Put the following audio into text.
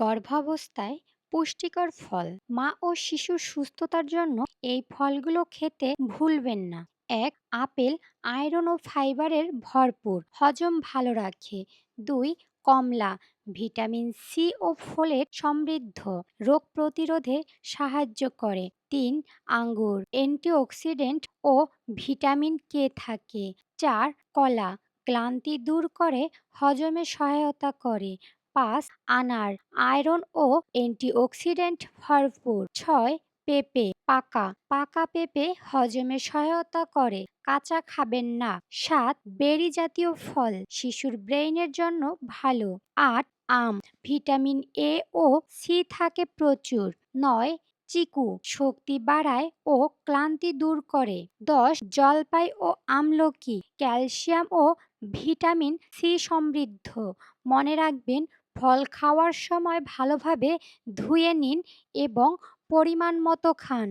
গর্ভাবস্থায় পুষ্টিকর ফল মা ও শিশুর সুস্থতার জন্য এই ফলগুলো খেতে ভুলবেন না। এক, আপেল আয়রন ও ফাইবারের ভরপুর, হজম ভালো রাখে। দুই, কমলা ভিটামিন সি ও ফোলেট সমৃদ্ধ, রোগ প্রতিরোধে সাহায্য করে। তিন, আঙ্গুর অ্যান্টিঅক্সিডেন্ট ও ভিটামিন কে থাকে। চার, কলা ক্লান্তি দূর করে, হজমে সহায়তা করে। পাঁচ, আনার আয়রন ও অ্যান্টিঅক্সিডেন্ট ভরপুর। ছয়, পেঁপে পাকা পাকা পেঁপে হজমে সহায়তা করে, কাঁচা খাবেন না। সাত, বেরি জাতীয় ফল শিশুর ব্রেইনের জন্য ভালো। আট, আম ভিটামিন এ ও সি থাকে প্রচুর। নয়, চিকু শক্তি বাড়ায় ও ক্লান্তি দূর করে। ১০, জলপাই ও আমলকি ক্যালসিয়াম ও ভিটামিন সি সমৃদ্ধ। মনে রাখবেন, ফল খাওয়ার সময় ভালোভাবে ধুয়ে নিন এবং পরিমাণ মতো খান।